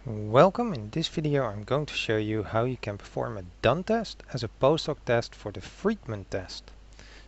Welcome. In this video I'm going to show you how you can perform a Dunn test as a post-hoc test for the Friedman test.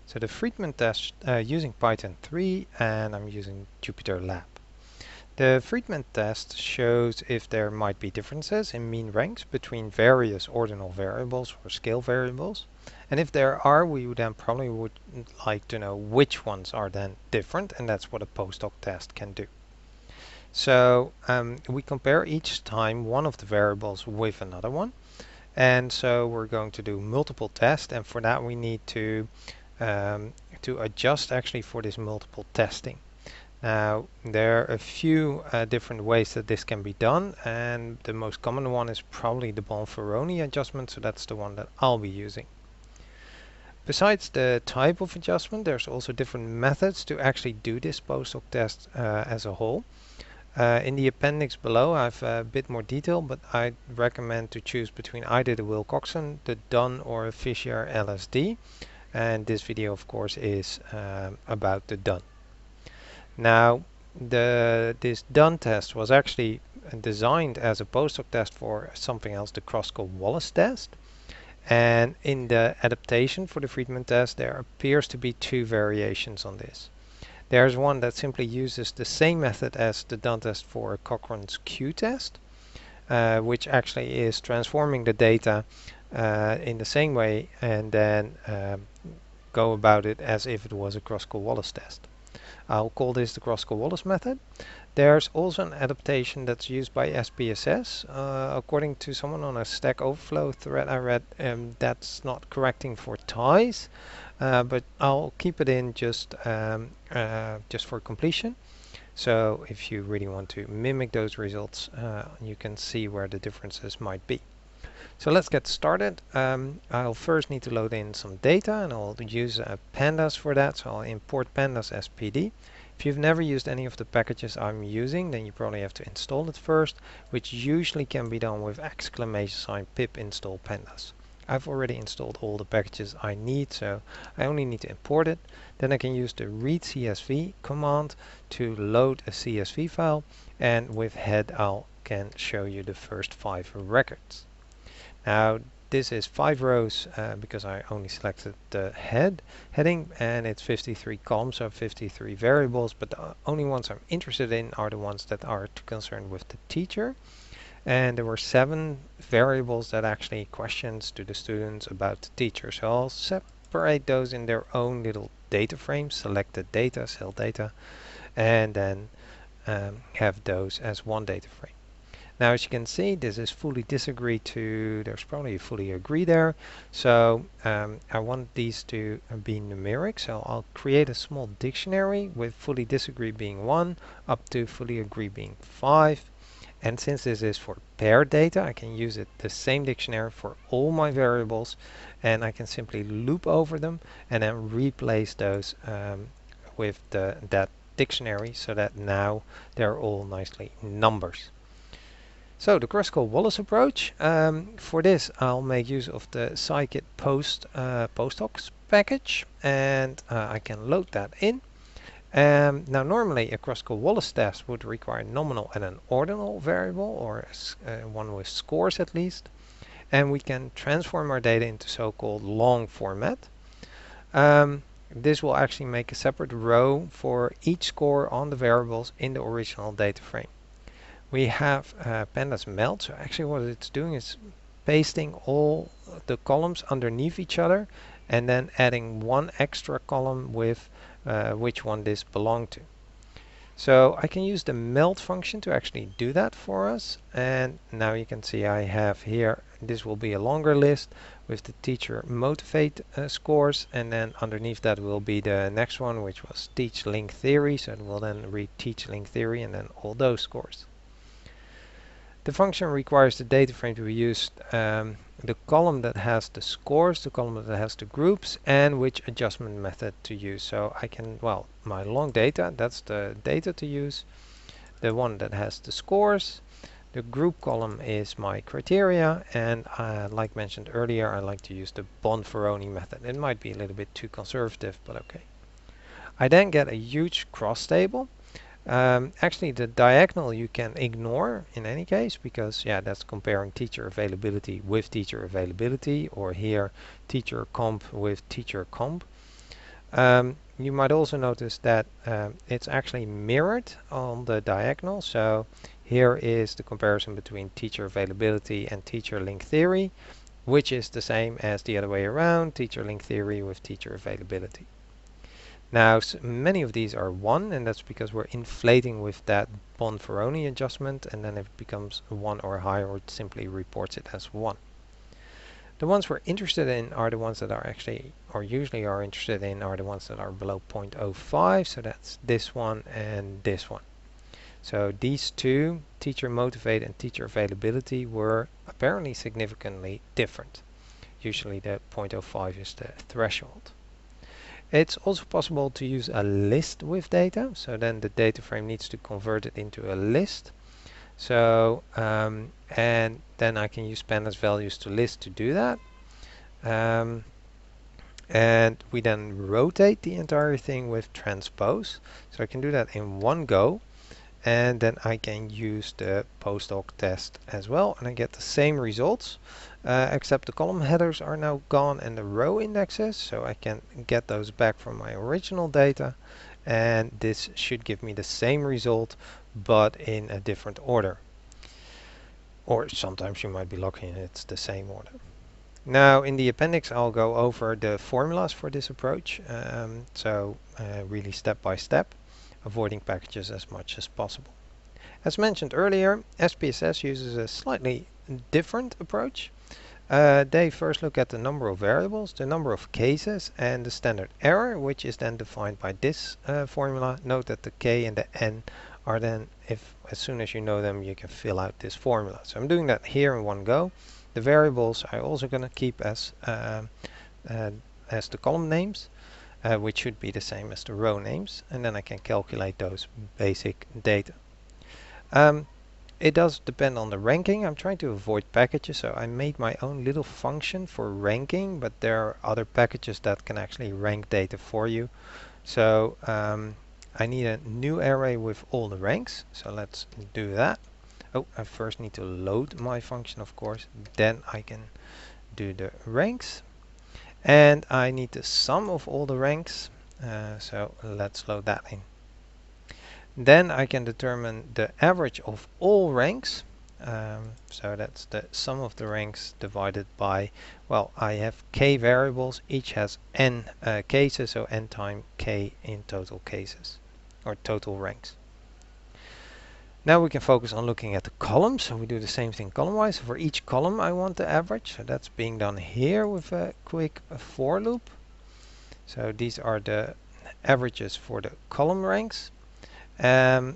So the Friedman test using Python 3 and I'm using JupyterLab. The Friedman test shows if there might be differences in mean ranks between various ordinal variables or scale variables. And if there are, we would then probably would like to know which ones are then different, and that's what a post-hoc test can do. So we compare each time one of the variables with another one. And so we're going to do multiple tests, and for that we need to adjust actually for this multiple testing. Now there are a few different ways that this can be done, and the most common one is probably the Bonferroni adjustment, so that's the one that I'll be using. Besides the type of adjustment, there's also different methods to actually do this post-hoc test as a whole. In the appendix below I have a bit more detail, but I recommend to choose between either the Wilcoxon, the Dunn or a Fisher LSD, and this video of course is about the Dunn. Now this Dunn test was actually designed as a post-hoc test for something else, the Kroskal-Wallis test, and in the adaptation for the Friedman test there appears to be two variations on this. There's one that simply uses the same method as the Dunn test for Cochrane's Q test, which actually is transforming the data in the same way and then go about it as if it was a Kroskal-Wallis test. I'll call this the Kroskal-Wallis method. There's also an adaptation that's used by SPSS. According to someone on a Stack Overflow thread I read, that's not correcting for ties. But I'll keep it in just for completion. So if you really want to mimic those results, you can see where the differences might be. So let's get started. I'll first need to load in some data, and I'll use pandas for that. So I'll import pandas as PD. If you've never used any of the packages I'm using, then you probably have to install it first, which usually can be done with !pip install pandas. I've already installed all the packages I need, so I only need to import it. Then I can use the read CSV command to load a CSV file, and with head I can show you the first 5 records. Now this is 5 rows because I only selected the heading, and it's 53 columns, so 53 variables, but the only ones I'm interested in are the ones that are concerned with the teacher. And there were 7 variables that actually questions to the students about the teacher. So I'll separate those in their own little data frames, selected data, cell data, and then have those as one data frame. Now as you can see, this is fully disagree to, there's probably a fully agree there. So I want these to be numeric, so I'll create a small dictionary with fully disagree being 1 up to fully agree being 5. And since this is for paired data, I can use the same dictionary for all my variables, and I can simply loop over them and then replace those with that dictionary, so that now they're all nicely numbers. So the Kroskal-Wallis approach, for this I'll make use of the scikit post-hoc package, and I can load that in. Now normally a Kroskal-Wallis test would require nominal and an ordinal variable, or one with scores at least, and we can transform our data into so-called long format. This will actually make a separate row for each score on the variables in the original data frame. We have pandas meld, so actually what it's doing is pasting all the columns underneath each other and then adding one extra column with which one this belonged to. So I can use the meld function to actually do that for us, and now you can see I have here, this will be a longer list with the teacher motivate scores, and then underneath that will be the next one, which was teach link theory, so it will then read teach link theory and then all those scores. The function requires the data frame to be used, the column that has the scores, the column that has the groups, and which adjustment method to use. So I can, well, my long data, that's the data to use. The one that has the scores. The group column is my criteria, and like mentioned earlier, I like to use the Bonferroni method. It might be a little bit too conservative, but okay. I then get a huge cross table. Actually, the diagonal you can ignore in any case, because yeah, that's comparing teacher availability with teacher availability, or here teacher comp with teacher comp. You might also notice that it's actually mirrored on the diagonal. So here is the comparison between teacher availability and teacher link theory, which is the same as the other way around, teacher link theory with teacher availability. Now, many of these are 1, and that's because we're inflating with that Bonferroni adjustment, and then if it becomes 1 or higher, it simply reports it as 1. The ones we're interested in are the ones that are actually, or usually are interested in, are the ones that are below 0.05, so that's this one and this one. So these two, teacher motivate and teacher availability, were apparently significantly different. Usually the 0.05 is the threshold. It's also possible to use a list with data, so then the data frame needs to convert it into a list. So, and then I can use pandas values to list to do that. And we then rotate the entire thing with transpose. So I can do that in one go. And then I can use the post-hoc test as well, and I get the same results, except the column headers are now gone and the row indexes, so I can get those back from my original data, and this should give me the same result but in a different order. Or sometimes you might be lucky and it's the same order. Now in the appendix I'll go over the formulas for this approach, really step by step, avoiding packages as much as possible. As mentioned earlier, SPSS uses a slightly different approach. They first look at the number of variables, the number of cases, and the standard error, which is then defined by this formula. Note that the k and the n are then, as soon as you know them, you can fill out this formula. So I'm doing that here in one go. The variables I'm also going to keep as the column names, which should be the same as the row names, and then I can calculate those basic data. It does depend on the ranking. I'm trying to avoid packages, so I made my own little function for ranking, but there are other packages that can actually rank data for you. So I need a new array with all the ranks, so let's do that. Oh, I first need to load my function, of course, then I can do the ranks. And I need the sum of all the ranks, so let's load that in. Then I can determine the average of all ranks, so that's the sum of the ranks divided by, well, I have k variables, each has n cases, so n times k in total cases, or total ranks. Now we can focus on looking at the columns, so we do the same thing column-wise. So for each column I want the average, so that's being done here with a quick for loop. So these are the averages for the column ranks. And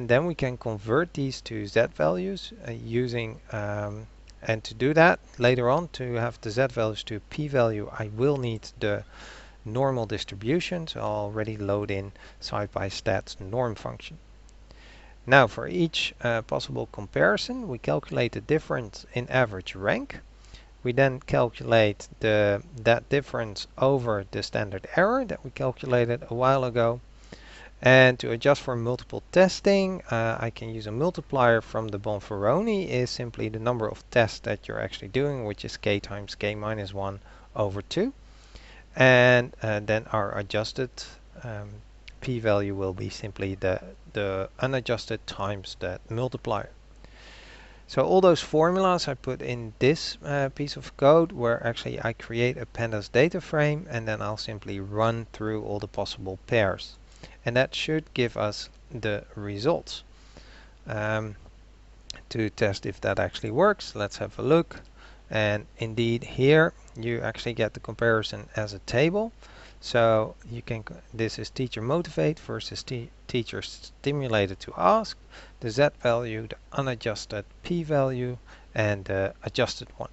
then we can convert these to z values using, and to do that later on, to have the z values to p-value, I will need the normal distribution, so I'll already load in SciPy_stats norm function. Now for each possible comparison, we calculate the difference in average rank. We then calculate that difference over the standard error that we calculated a while ago. And to adjust for multiple testing, I can use a multiplier from the Bonferroni, is simply the number of tests that you're actually doing, which is k times k minus 1 over 2. And then our adjusted p-value will be simply the unadjusted times that multiplier. So all those formulas I put in this piece of code, where actually I create a pandas data frame, and then I'll simply run through all the possible pairs. And that should give us the results. To test if that actually works, let's have a look. And indeed here you actually get the comparison as a table. So you can, this is teacher motivate versus teacher stimulated to ask, the z value, the unadjusted p-value, and the adjusted one.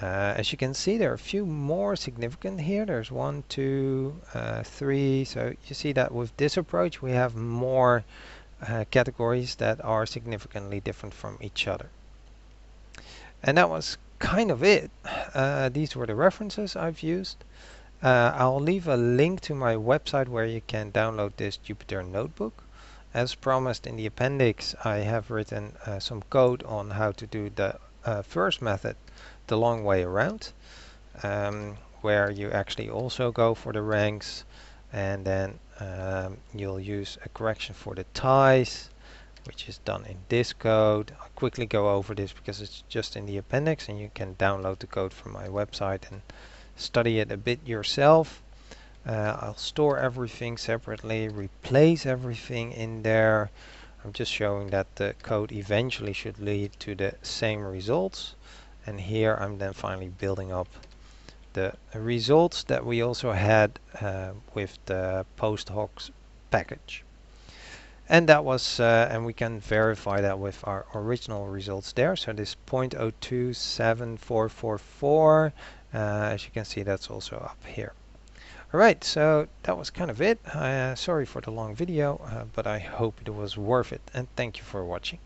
As you can see, there are a few more significant here. There's 1, 2, 3. So you see that with this approach we have more categories that are significantly different from each other. And that was kind of it. These were the references I've used. I'll leave a link to my website where you can download this Jupyter notebook. as promised in the appendix, I have written some code on how to do the first method the long way around, where you actually also go for the ranks, and then you'll use a correction for the ties, which is done in this code. I'll quickly go over this because it's just in the appendix, and you can download the code from my website and study it a bit yourself. I'll store everything separately, replace everything in there. I'm just showing that the code eventually should lead to the same results. And here I'm then finally building up the results that we also had with the Post-Hoc package. And that was, and we can verify that with our original results there. So this 0.027444, as you can see, that's also up here. Alright, so that was kind of it. Sorry for the long video, but I hope it was worth it, and thank you for watching.